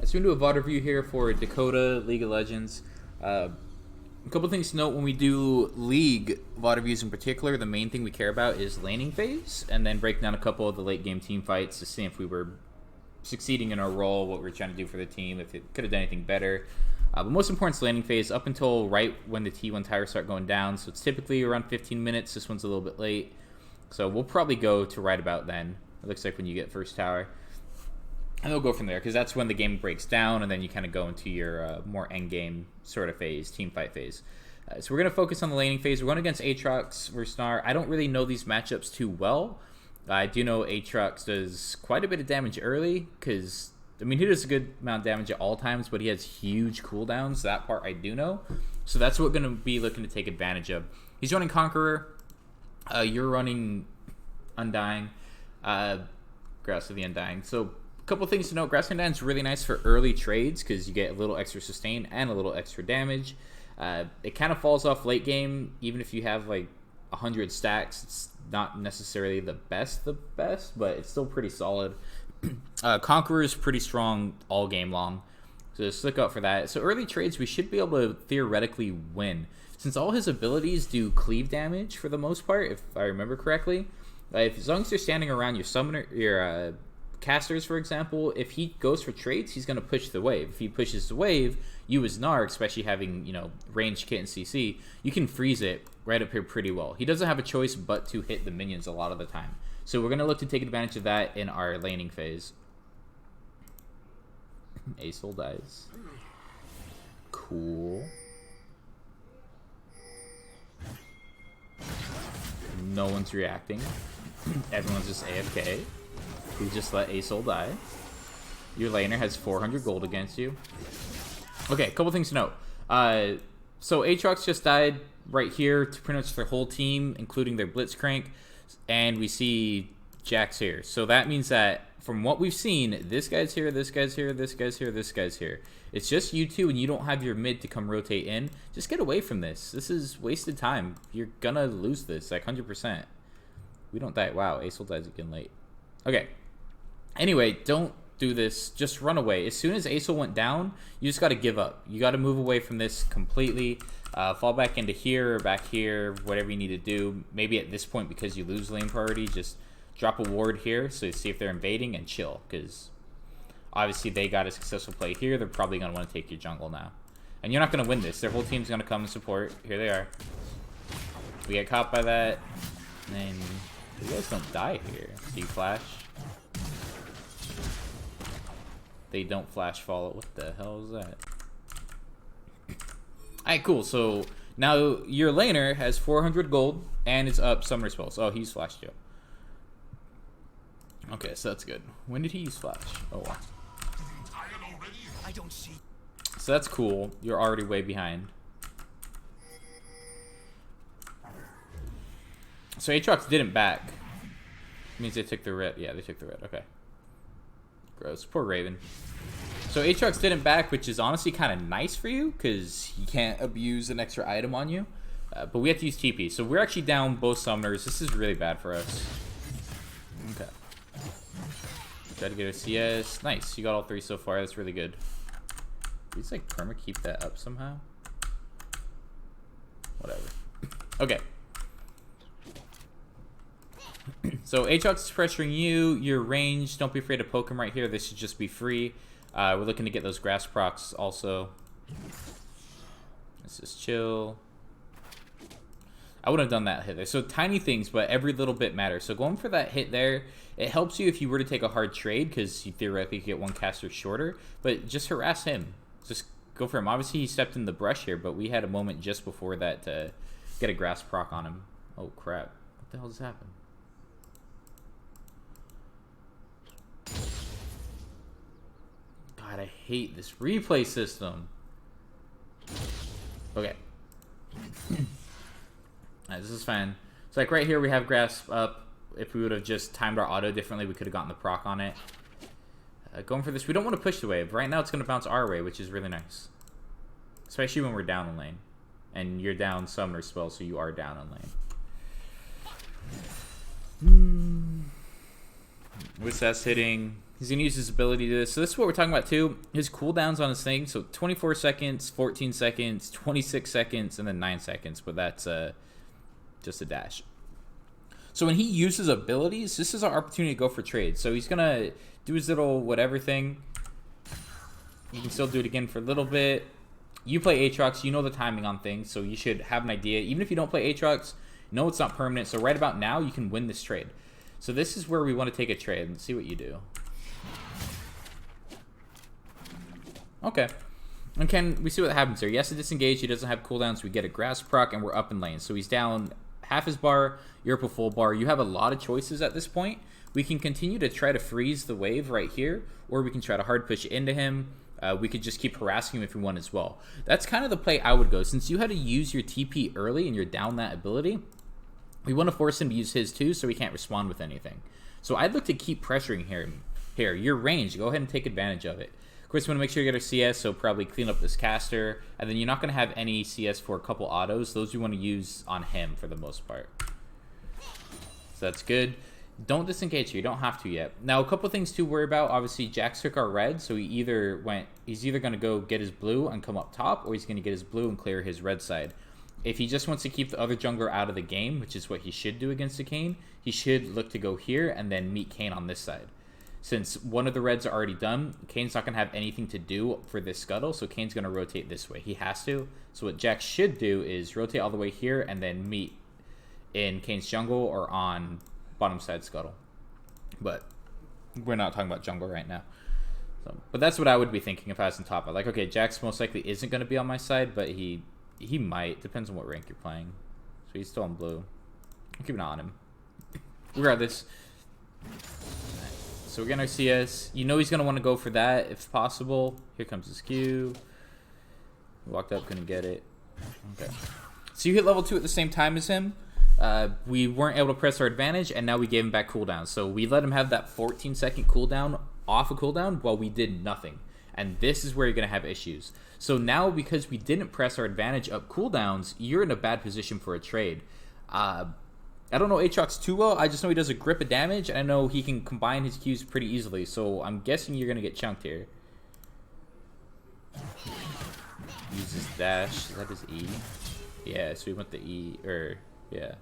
So we're going to do a VOD review here for Dakota League of Legends. A couple things to note when we do League VOD reviews in particular. The main thing we care about is laning phase, and then break down a couple of the late game team fights to see if we were succeeding in our role, what we were trying to do for the team, if it could have done anything better. But most important is laning phase up until right when the T1 towers start going down. So it's typically around 15 minutes. This one's a little bit late. So we'll probably go to right about then. It looks like when you get first tower. And we'll go from there, because that's when the game breaks down, and then you kind of go into your more endgame sort of phase, team fight phase. So we're going to focus on the laning phase. We're going against Aatrox versus Gnar. I don't really know these matchups too well. I do know Aatrox does quite a bit of damage early, because, I mean, he does a good amount of damage at all times, but he has huge cooldowns. That part I do know. So that's what we're going to be looking to take advantage of. He's running Conqueror. You're running Undying. Grass of the Undying. So couple things to note. Grass Undying is really nice for early trades because you get a little extra sustain and a little extra damage. It kind of falls off late game. Even if you have like 100 stacks, it's not necessarily the best, but it's still pretty solid. Conqueror is pretty strong all game long, so just look out for that. So early trades, we should be able to theoretically win, since all his abilities do cleave damage for the most part, if I remember correctly. As long as you're standing around your summoner, your casters, for example, if he goes for trades, he's going to push the wave. If he pushes the wave, you as Gnar, especially having, you know, ranged kit and CC, you can freeze it right up here pretty well. He doesn't have a choice but to hit the minions a lot of the time. So we're going to look to take advantage of that in our laning phase. Asol dies. Cool. No one's reacting. Everyone's just AFK. We just let Asol die. Your laner has 400 gold against you. Okay, a couple things to note. So Aatrox just died right here to pretty much their whole team, including their Blitzcrank, and we see Jax here. So that means that from what we've seen, this guy's here, this guy's here, this guy's here, this guy's here. It's just you two, and you don't have your mid to come rotate in. Just get away from this. This is wasted time. You're gonna lose this, like 100%. We don't die. Wow, Asol dies again late. Okay. Anyway, don't do this. Just run away. As soon as Asol went down, you just got to give up. You got to move away from this completely. Fall back into here or back here, whatever you need to do. Maybe at this point, because you lose lane priority, just drop a ward here so you see if they're invading and chill. Because obviously they got a successful play here. They're probably going to want to take your jungle now. And you're not going to win this. Their whole team's going to come and support. Here they are. We get caught by that. And you guys don't die here. See flash. They don't flash follow. What the hell is that? Alright, cool. So now your laner has 400 gold and is up summoner spells. Oh, he's flashed you. Okay, so that's good. When did he use flash? Oh, wow. I don't see. So that's cool. You're already way behind. So Aatrox didn't back. Means they took the red. Yeah, they took the red. Okay. Gross. Poor Raven. So Aatrox didn't back, which is honestly kind of nice for you, because he can't abuse an extra item on you. But we have to use TP. So we're actually down both summoners. This is really bad for us. Okay. Try to get a CS. Nice. You got all three so far. That's really good. Please, like, perma keep that up somehow. Whatever. Okay. So Aatrox is pressuring you. You're ranged. Don't be afraid to poke him right here. This should just be free. We're looking to get those grass procs also. Let's just chill. I wouldn't have done that hit there. So tiny things, but every little bit matters. So going for that hit there, it helps you if you were to take a hard trade, because you theoretically could get one caster shorter. But just harass him. Just go for him. Obviously he stepped in the brush here, but we had a moment just before that to get a grass proc on him. Oh crap. What the hell just happened? God, I hate this replay system. Okay. Alright, this is fine. So like right here we have grass up. If we would have just timed our auto differently, we could have gotten the proc on it. Going for this, we don't want to push the wave. Right now it's going to bounce our way, which is really nice. Especially when we're down in lane. And you're down summoner spell, so you are down in lane. With that's hitting He's going to use his ability to this. So this is what we're talking about too. His cooldowns on his thing. So 24 seconds, 14 seconds, 26 seconds, and then 9 seconds. But that's just a dash. So when he uses abilities, this is our opportunity to go for trades. So he's going to do his little whatever thing. You can still do it again for a little bit. You play Aatrox, you know the timing on things, so you should have an idea. Even if you don't play Aatrox, no, it's not permanent. So right about now, you can win this trade. So this is where we want to take a trade and see what you do. Okay. And can we see what happens here? Yes, to disengage. He doesn't have cooldowns. We get a grass proc, and we're up in lane. So he's down half his bar. You're up a full bar. You have a lot of choices at this point. We can continue to try to freeze the wave right here, or we can try to hard push into him. We could just keep harassing him if we want as well. That's kind of the play I would go. Since you had to use your TP early and you're down that ability, we want to force him to use his too so he can't respond with anything. So I'd look to keep pressuring him here. Your range, go ahead and take advantage of it. Of course, we want to make sure you get our CS, so probably clean up this caster. And then you're not going to have any CS for a couple autos. Those you want to use on him for the most part. So that's good. Don't disengage here. You don't have to yet. Now, a couple things to worry about. Obviously, Jax took our red, so he's either going to go get his blue and come up top, or he's going to get his blue and clear his red side. If he just wants to keep the other jungler out of the game, which is what he should do against a Kayn, he should look to go here and then meet Kayn on this side. Since one of the reds are already done, Kayn's not going to have anything to do for this scuttle, so Kayn's going to rotate this way. He has to. So what Jax should do is rotate all the way here and then meet in Kayn's jungle or on bottom side scuttle. But we're not talking about jungle right now. So, but that's what I would be thinking if I was on top. I'm like, okay, Jax most likely isn't going to be on my side, but he might. Depends on what rank you're playing. So he's still in blue. I'll keep an eye on him. Regardless. So we're getting our CS. You know he's going to want to go for that if possible. Here comes his Q. Walked up, couldn't get it. Okay. So you hit level 2 at the same time as him. We weren't able to press our advantage, and now we gave him back cooldown. So we let him have that 14-second cooldown off a cooldown while we did nothing. And this is where you're going to have issues. So now, because we didn't press our advantage up cooldowns, you're in a bad position for a trade. I don't know Aatrox too well. I just know he does a grip of damage, and I know he can combine his Qs pretty easily. So I'm guessing you're going to get chunked here. Use his dash. Is that his E? Yeah, so we went the E, yeah.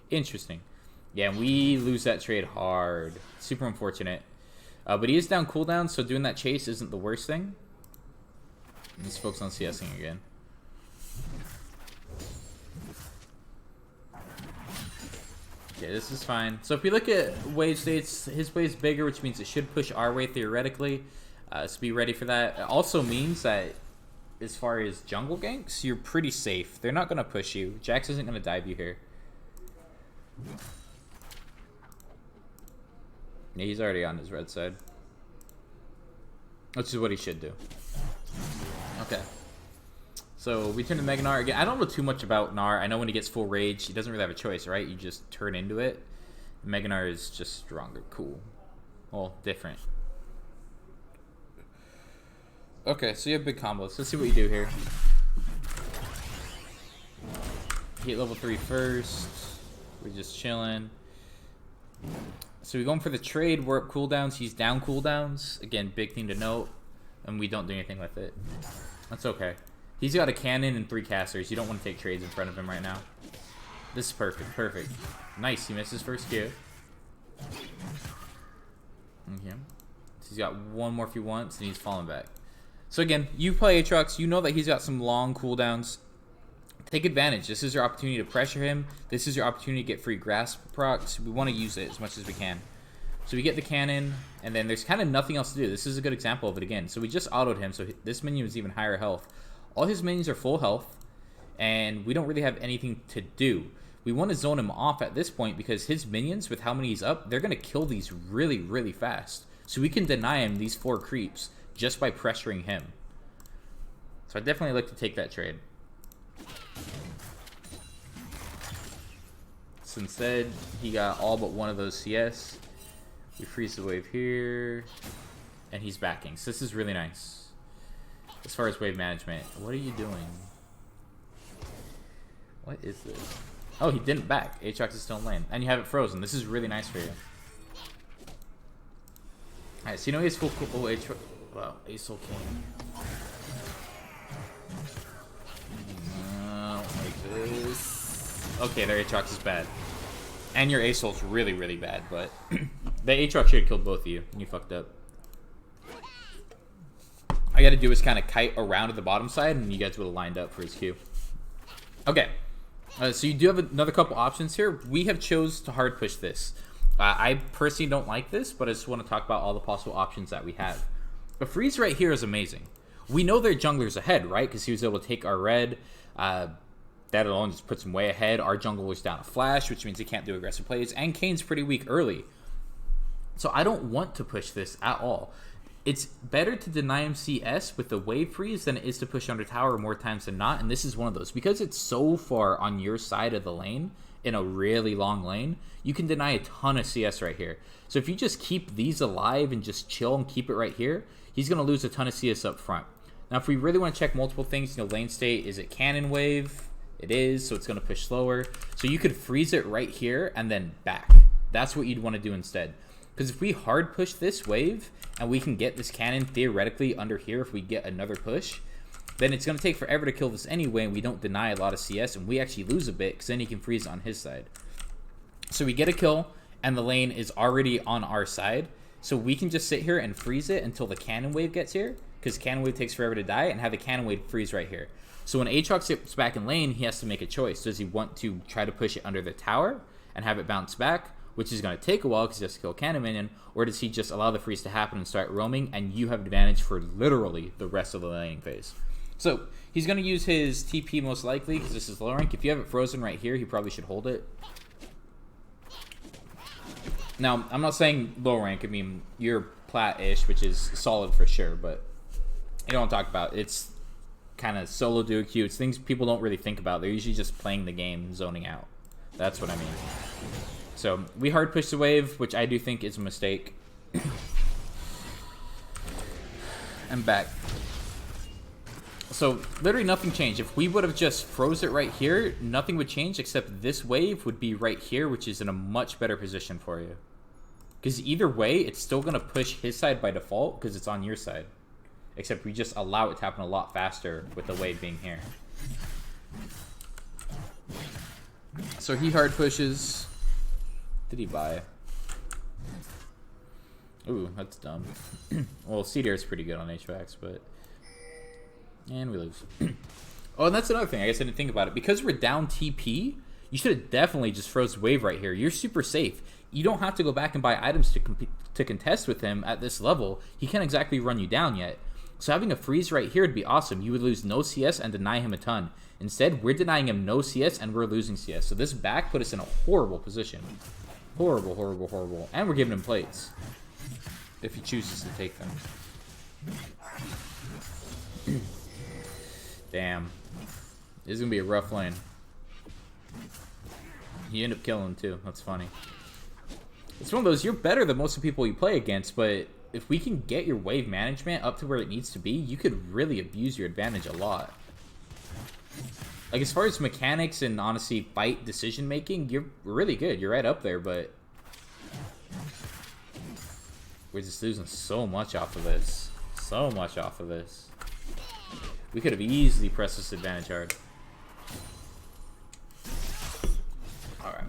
Interesting. Yeah, and we lose that trade hard. Super unfortunate. But he is down cooldown, so doing that chase isn't the worst thing. Let's focus on CSing again. Okay, this is fine. So if we look at wave states, his wave's bigger, which means it should push our way theoretically. So be ready for that. It also means that as far as jungle ganks, you're pretty safe. They're not going to push you. Jax isn't going to dive you here. Yeah, he's already on his red side. Which is what he should do. Okay. So we turn to Mega Gnar again. I don't know too much about Gnar. I know when he gets full rage, he doesn't really have a choice, right? You just turn into it. Mega Gnar is just stronger. Cool. Well, different. Okay, so you have big combos. Let's see what you do here. Hit level 3 first. We're just chilling. So we're going for the trade. We're up cooldowns. He's down cooldowns. Again, big thing to note. And we don't do anything with it. That's okay. He's got a cannon and 3 casters. You don't want to take trades in front of him right now. This is perfect. Perfect. Nice. He missed his first Q. Okay. So he's got one more if he wants, and he's falling back. So again, you play Aatrox. You know that he's got some long cooldowns. Take advantage. This is your opportunity to pressure him. This is your opportunity to get free grasp procs. We want to use it as much as we can. So we get the cannon, and then there's kind of nothing else to do. This is a good example of it again. So we just autoed him, so this minion is even higher health. All his minions are full health, and we don't really have anything to do. We want to zone him off at this point because his minions, with how many he's up, they're going to kill these really, really fast. So we can deny him these 4 creeps just by pressuring him. So I definitely like to take that trade. So instead, he got all but one of those CS. We freeze the wave here, and he's backing. So this is really nice. As far as wave management, what are you doing? What is this? Oh, he didn't back. Aatrox is still in lane. And you have it frozen. This is really nice for you. Alright, so you know he has full cool H. Wow, Ace King. Like this. Okay, their Aatrox is bad. And your Ace-Ult's really, really bad, but the Aatrox should have killed both of you, and you fucked up. All I gotta do is kind of kite around to the bottom side, and you guys would have lined up for his Q. Okay, so you do have another couple options here. We have chose to hard push this. I personally don't like this, but I just want to talk about all the possible options that we have. A freeze right here is amazing. We know their jungler's ahead, right? Because he was able to take our red. That alone just puts him way ahead. Our jungler's down a flash, which means he can't do aggressive plays. And Kane's pretty weak early. So I don't want to push this at all. It's better to deny him CS with the wave freeze than it is to push under tower more times than not. And this is one of those. Because it's so far on your side of the lane, in a really long lane, you can deny a ton of CS right here. So if you just keep these alive and just chill and keep it right here, he's going to lose a ton of CS up front. Now, if we really want to check multiple things, lane state, is it cannon wave? It is, so it's going to push slower. So you could freeze it right here and then back. That's what you'd want to do instead. Because if we hard push this wave and we can get this cannon theoretically under here if we get another push, then it's going to take forever to kill this anyway, and we don't deny a lot of CS, and we actually lose a bit because then he can freeze on his side. So we get a kill, and the lane is already on our side. So we can just sit here and freeze it until the cannon wave gets here, because cannon wave takes forever to die, and have the cannon wave freeze right here. So when Aatrox gets back in lane, he has to make a choice. Does he want to try to push it under the tower and have it bounce back, which is going to take a while because he has to kill a cannon minion, or does he just allow the freeze to happen and start roaming, and you have advantage for literally the rest of the laning phase? So he's going to use his TP most likely because this is low rank. If you have it frozen right here, he probably should hold it. Now, I'm not saying low rank. I mean, you're Plat-ish, which is solid for sure, but you know what I'm talking about. It's kind of solo duo Q. It's things people don't really think about. They're usually just playing the game, zoning out. That's what I mean. So we hard push the wave, which I do think is a mistake. I'm back. So literally nothing changed. If we would have just froze it right here, nothing would change except this wave would be right here, which is in a much better position for you. Because either way, it's still going to push his side by default because it's on your side. Except we just allow it to happen a lot faster with the wave being here. So he hard pushes. Did he buy? Ooh, that's dumb. Well, CDR is pretty good on HVACs, but... And we lose. Oh, and that's another thing. I guess I didn't think about it. Because we're down TP, you should have definitely just froze wave right here. You're super safe. You don't have to go back and buy items to contest with him at this level. He can't exactly run you down yet. So having a freeze right here would be awesome. You would lose no CS and deny him a ton. Instead, we're denying him no CS and we're losing CS. So this back put us in a horrible position. Horrible, horrible, horrible. And we're giving him plates. If he chooses to take them. Damn. This is going to be a rough lane. You end up killing him too. That's funny. It's one of those, you're better than most of the people you play against, but if we can get your wave management up to where it needs to be, you could really abuse your advantage a lot. Like, as far as mechanics and, honestly, fight decision-making, you're really good. You're right up there, but... we're just losing so much off of this. So much off of this. We could have easily pressed this advantage hard. Alright.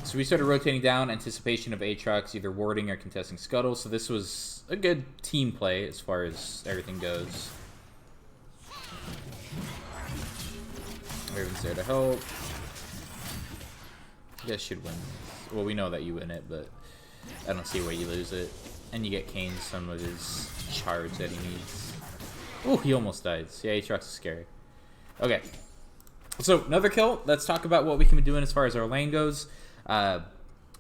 So we started rotating down, anticipation of Aatrox either warding or contesting Scuttle. So this was a good team play as far as everything goes. Raven's there to help. You guys should win. Well, we know that you win it, but I don't see why you lose it. And you get Kane some of his charge that he needs. Oh, he almost died. Yeah, Aatrox is scary. Okay. So, another kill. Let's talk about what we can be doing as far as our lane goes.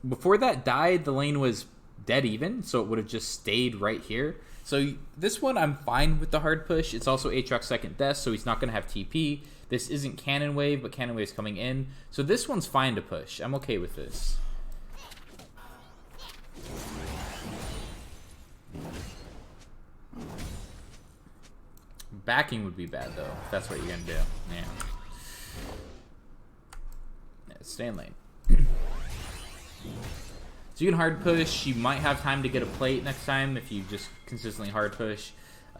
Before that died, the lane was dead even, so it would have just stayed right here. So, this one, I'm fine with the hard push. It's also Aatrox's second death, so he's not going to have TP. This isn't Cannon Wave, but Cannon Wave's coming in. So, this one's fine to push. I'm okay with this. Backing would be bad, though, if that's what you're going to do. Yeah. Stay in lane. So you can hard push. You might have time to get a plate next time if you just consistently hard push.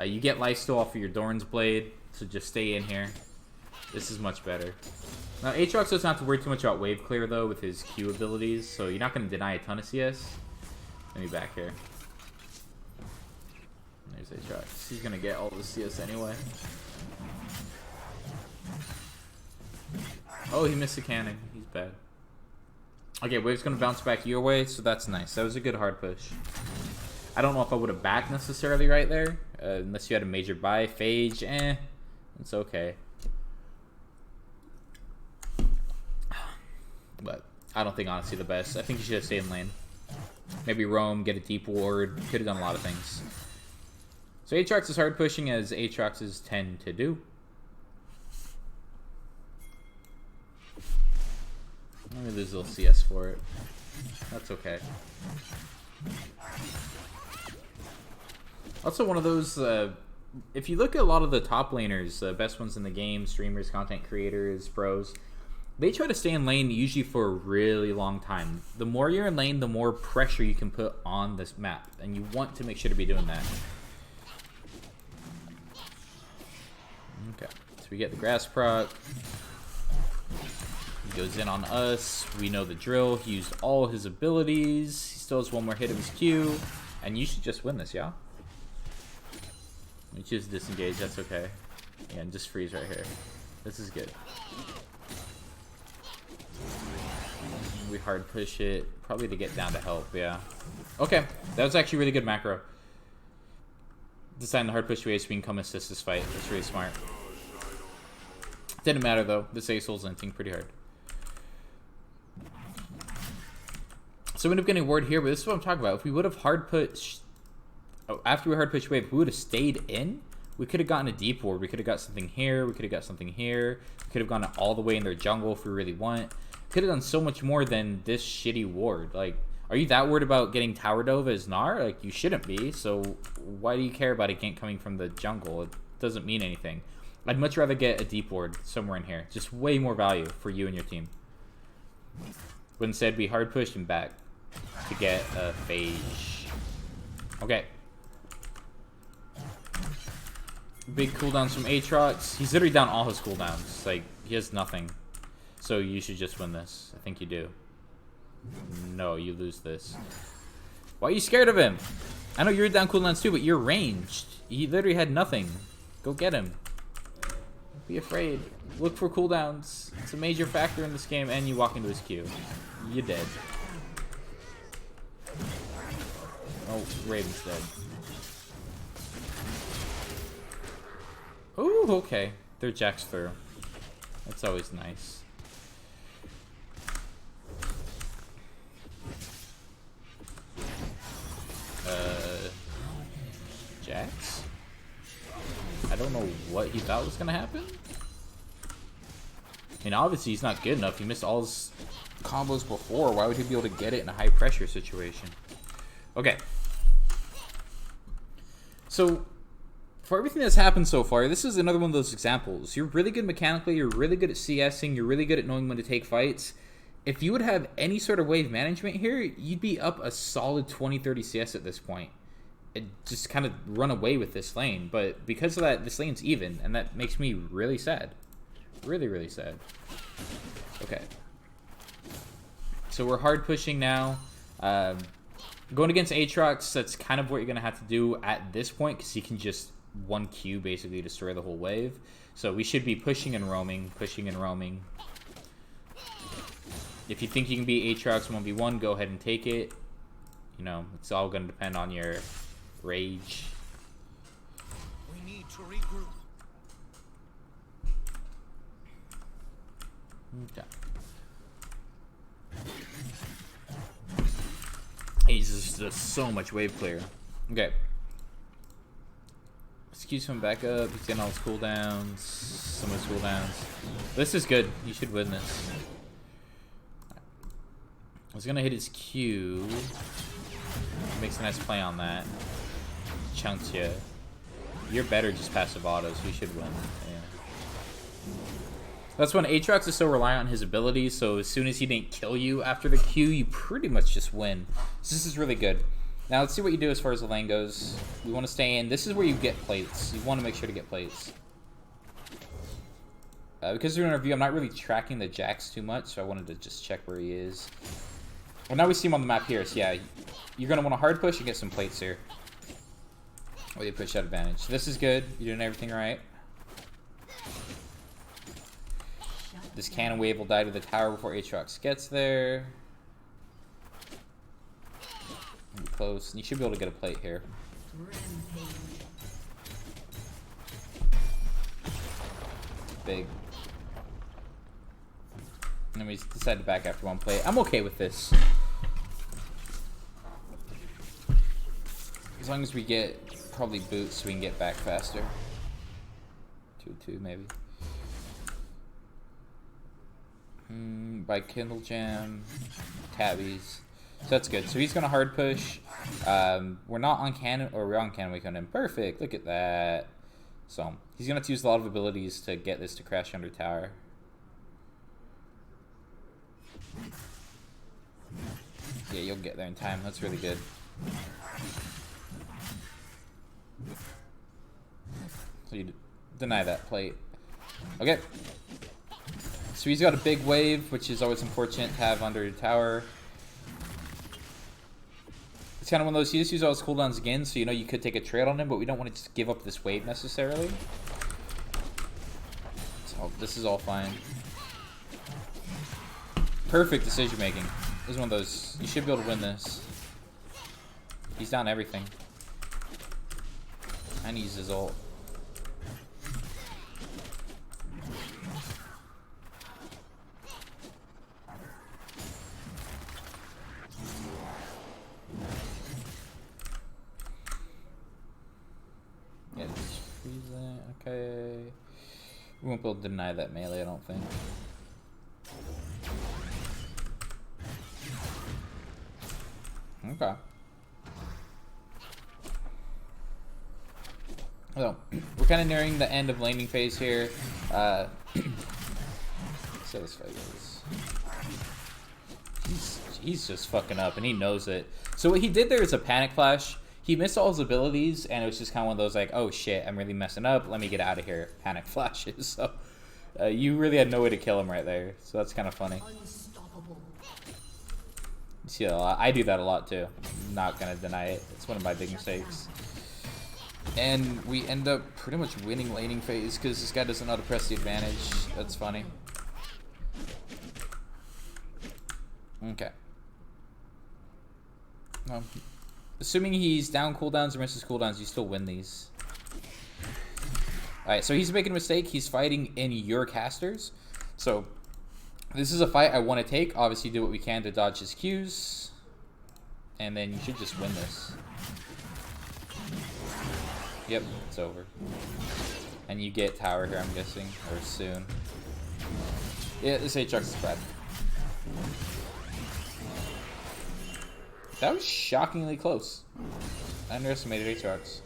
You get lifesteal off of your Dorn's Blade, so just stay in here. This is much better. Now, Aatrox doesn't have to worry too much about wave clear, though, with his Q abilities, so you're not going to deny a ton of CS. Let me back here. There's Aatrox. He's going to get all the CS anyway. Oh, he missed the cannon. He's bad. Okay, wave's going to bounce back your way, so that's nice. That was a good hard push. I don't know if I would have backed necessarily right there, unless you had a major buy. Phage, it's okay. But I don't think, honestly, the best. I think you should have stayed in lane. Maybe roam, get a deep ward. Could have done a lot of things. So Aatrox is hard pushing, as Aatroxes tend to do. Maybe there's a little CS for it. That's okay. Also, one of those, if you look at a lot of the top laners, the best ones in the game, streamers, content creators, pros, they try to stay in lane usually for a really long time. The more you're in lane, the more pressure you can put on this map, and you want to make sure to be doing that. Okay, so we get the grass proc. He goes in on us. We know the drill. He used all his abilities. He still has one more hit of his Q, and you should just win this, yeah? We choose disengage, that's okay. Yeah, and just freeze right here. This is good. We hard push it, probably to get down to help, yeah. Okay, that was actually really good macro. Deciding to hard push away so we can come assist this fight. That's really smart. Didn't matter though, this Ace-Sol's inting pretty hard. So we ended up getting a ward here, but this is what I'm talking about. If we would have hard pushed, after we hard push wave, if we would have stayed in, we could have gotten a deep ward. We could have got something here, we could have got something here. We could have gone all the way in their jungle if we really want. Could have done so much more than this shitty ward. Like, are you that worried about getting tower dove as Gnar? Like, you shouldn't be. So why do you care about a gank coming from the jungle? It doesn't mean anything. I'd much rather get a deep ward somewhere in here. Just way more value for you and your team. But instead, we hard pushed him back to get a phage. Okay. Big cooldowns from Aatrox. He's literally down all his cooldowns. Like, he has nothing. So you should just win this. I think you do. No, you lose this. Why are you scared of him? I know you're down cooldowns too, but you're ranged. He literally had nothing. Go get him. Don't be afraid. Look for cooldowns. It's a major factor in this game, and you walk into his Q. You're dead. Oh, Raven's dead. Ooh, okay. They're jacks through. That's always nice. Jax? I don't know what he thought was gonna happen. I mean, obviously he's not good enough. He missed all his combos before. Why would he be able to get it in a high pressure situation? Okay. So, for everything that's happened so far, this is another one of those examples. You're really good mechanically, you're really good at CSing, you're really good at knowing when to take fights. If you would have any sort of wave management here, you'd be up a solid 20-30 CS at this point. It just kind of run away with this lane. But because of that, this lane's even, and that makes me really sad. Really, really sad. Okay. So we're hard pushing now. Going against Aatrox, that's kind of what you're going to have to do at this point, because he can just 1Q basically destroy the whole wave. So we should be pushing and roaming, pushing and roaming. If you think you can beat Aatrox 1v1, go ahead and take it. You know, it's all going to depend on your rage. We need to regroup. Okay. He's just so much wave clear. Okay. Excuse him back up. He's getting all his cooldowns. Some of his cooldowns. This is good. You should win this. I was gonna hit his Q. Makes a nice play on that. Chunks you. You're better just passive autos. You should win. Yeah. That's when Aatrox is so reliant on his abilities, so as soon as he didn't kill you after the Q, you pretty much just win. So this is really good. Now let's see what you do as far as the lane goes. We want to stay in. This is where you get plates. You want to make sure to get plates. Because we're in a review, I'm not really tracking the Jax too much, so I wanted to just check where he is. Well, now we see him on the map here, so yeah, you're going to want to hard push and get some plates here. Or you push that advantage. So this is good. You're doing everything right. This cannon wave will die to the tower before Aatrox gets there. Be close. You should be able to get a plate here. Big. And then we decide to back after one plate. I'm okay with this. As long as we get probably boots so we can get back faster. 2-2 maybe. By Kindle Jam, Tabbies. So that's good. So he's gonna hard push. We're not on cannon, or we're on cannon. We come in perfect. Look at that. So he's gonna have to use a lot of abilities to get this to crash under tower. Yeah, you'll get there in time. That's really good. So you deny that plate. Okay. So he's got a big wave, which is always unfortunate to have under the tower. It's kind of one of those, he just used all his cooldowns again, so you know you could take a trade on him, but we don't want to just give up this wave necessarily. So this is all fine. Perfect decision making. This is one of those, you should be able to win this. He's down everything. And he uses his ult. Yeah, just freeze that. Okay. We won't be able to deny that melee, I don't think. Okay. So, we're kind of nearing the end of laning phase here. Let's see how this fight goes. He's just fucking up, and he knows it. So what he did there is a panic flash. He missed all his abilities, and it was just kind of one of those like, oh shit, I'm really messing up. Let me get out of here. Panic flashes. So you really had no way to kill him right there. So that's kind of funny. You see that a lot. I do that a lot too. I'm not gonna deny it. It's one of my big mistakes. And we end up pretty much winning laning phase because this guy doesn't know how to press the advantage. That's funny. Okay. Assuming he's down cooldowns or misses cooldowns, you still win these. Alright, so he's making a mistake. He's fighting in your casters. So this is a fight I want to take. Obviously, do what we can to dodge his Qs. And then you should just win this. Yep, it's over. And you get tower here, I'm guessing. Or soon. Yeah, this Aatrox is bad. That was shockingly close. I underestimated Aatrox.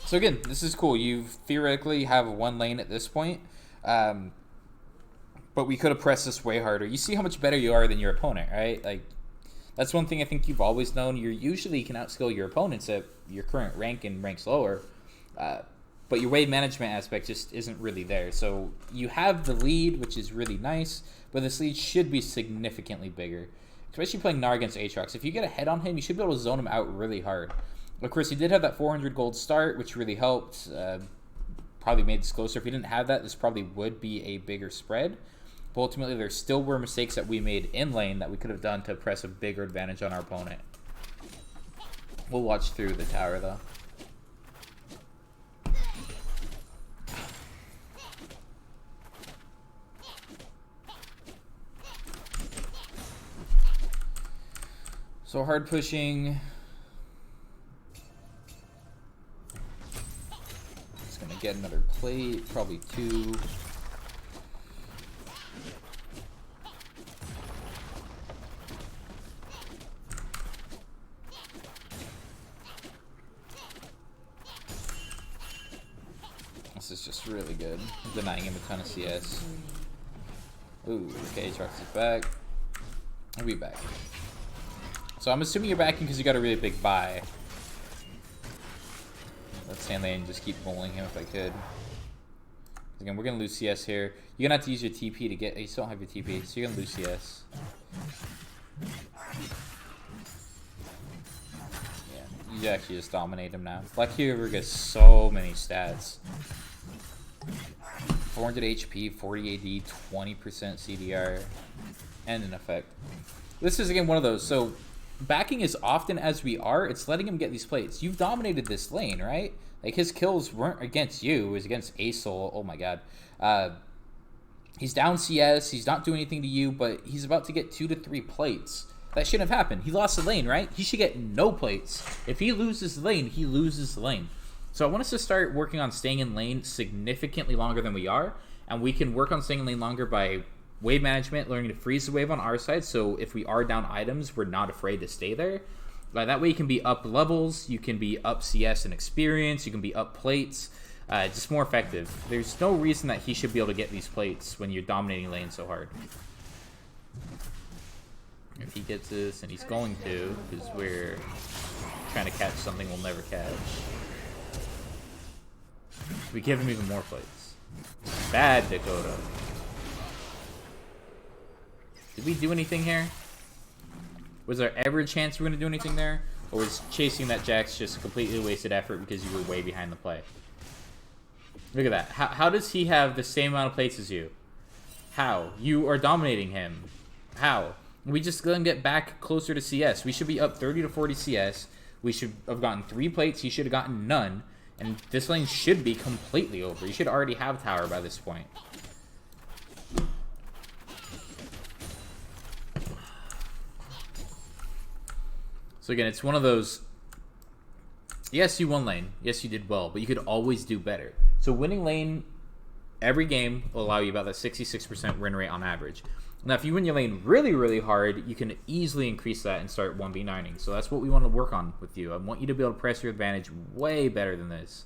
So again, this is cool. You theoretically have one lane at this point, but we could have pressed this way harder. You see how much better you are than your opponent, right? Like, that's one thing I think you've always known. You usually can outskill your opponents at your current rank and ranks lower, but your wave management aspect just isn't really there. So you have the lead, which is really nice, but this lead should be significantly bigger, especially playing Gnar against Aatrox. If you get a head on him, you should be able to zone him out really hard. Of course, he did have that 400 gold start, which really helped. Probably made this closer. If he didn't have that, this probably would be a bigger spread. But ultimately, there still were mistakes that we made in lane that we could have done to press a bigger advantage on our opponent. We'll watch through the tower, though. So hard pushing. Gonna get another plate, probably 2. This is just really good. Denying him a ton of CS. Ooh, okay, Sharks is back. I'll be back. So I'm assuming you're backing because you got a really big buy. Let's stand lane and just keep bowling him if I could. Again, we're gonna lose CS here. You're gonna have to use your TP to get. You still don't have your TP, so you're gonna lose CS. Yeah, you actually just dominate him now. Black Hero gets so many stats. 400 HP, 40 AD, 20% CDR, and an effect. This is again one of those. So backing as often as we are, it's letting him get these plates. You've dominated this lane, right? Like, his kills weren't against you, it was against Asol. Oh my god. He's down CS, he's not doing anything to you, but he's about to get 2 to 3 plates. That shouldn't have happened. He lost the lane, right? He should get no plates. If he loses the lane, he loses the lane. So I want us to start working on staying in lane significantly longer than we are, and we can work on staying in lane longer by wave management, learning to freeze the wave on our side, so if we are down items, we're not afraid to stay there. That way you can be up levels, you can be up CS and experience, you can be up plates, just more effective. There's no reason that he should be able to get these plates when you're dominating lane so hard. If he gets this, and he's going to, because we're trying to catch something we'll never catch. We give him even more plates. Bad Dakota. Did we do anything here? Was there ever a chance we were going to do anything there? Or was chasing that Jax just a completely wasted effort because you were way behind the play? Look at that. How does he have the same amount of plates as you? How? You are dominating him. How? We just gonna get back closer to CS. We should be up 30 to 40 CS. We should have gotten 3 plates. He should have gotten none. And this lane should be completely over. You should already have tower by this point. So again, it's one of those, yes, you won lane. Yes, you did well, but you could always do better. So winning lane every game will allow you about that 66% win rate on average. Now, if you win your lane really, really hard, you can easily increase that and start 1v9ing. So that's what we want to work on with you. I want you to be able to press your advantage way better than this.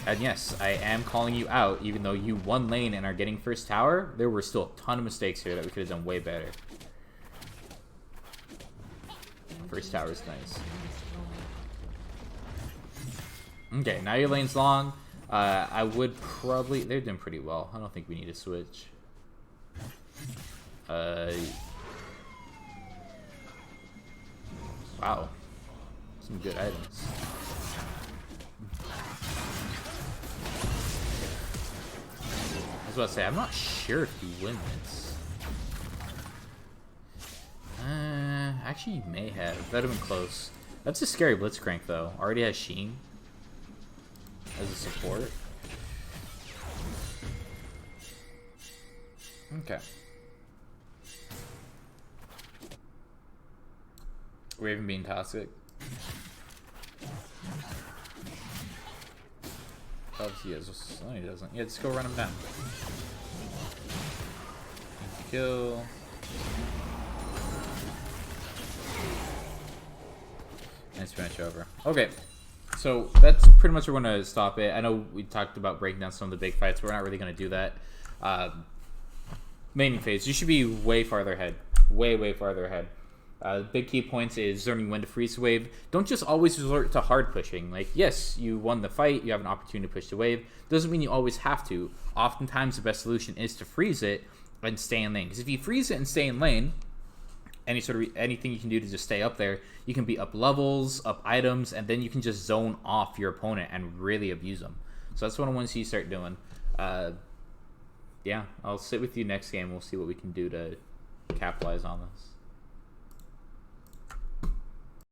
And yes, I am calling you out, even though you won lane and are getting first tower. There were still a ton of mistakes here that we could have done way better. First tower is nice. Okay, now your lane's long. I would probably... They're doing pretty well. I don't think we need to switch. Wow. Some good items. I was about to say, I'm not sure if you win this. Actually, you may have. That'd have been close. That's a scary Blitzcrank, though. Already has Sheen as a support. Okay. Raven being toxic. Obviously, he has. No, he doesn't. Yeah, just go run him down. Easy kill. Nice finish over. Okay, so that's pretty much where we're going to stop it. I know we talked about breaking down some of the big fights. We're not really going to do that. Main phase, you should be way farther ahead. Way farther ahead. Big key points is learning when to freeze the wave. Don't just always resort to hard pushing. Like, yes, you won the fight. You have an opportunity to push the wave. Doesn't mean you always have to. Oftentimes, the best solution is to freeze it and stay in lane. Because if you freeze it and stay in lane, anything you can do to just stay up there, you can be up levels, up items, and then you can just zone off your opponent and really abuse them. So that's what I want to see you start doing. Yeah, I'll sit with you next game. We'll see what we can do to capitalize on this.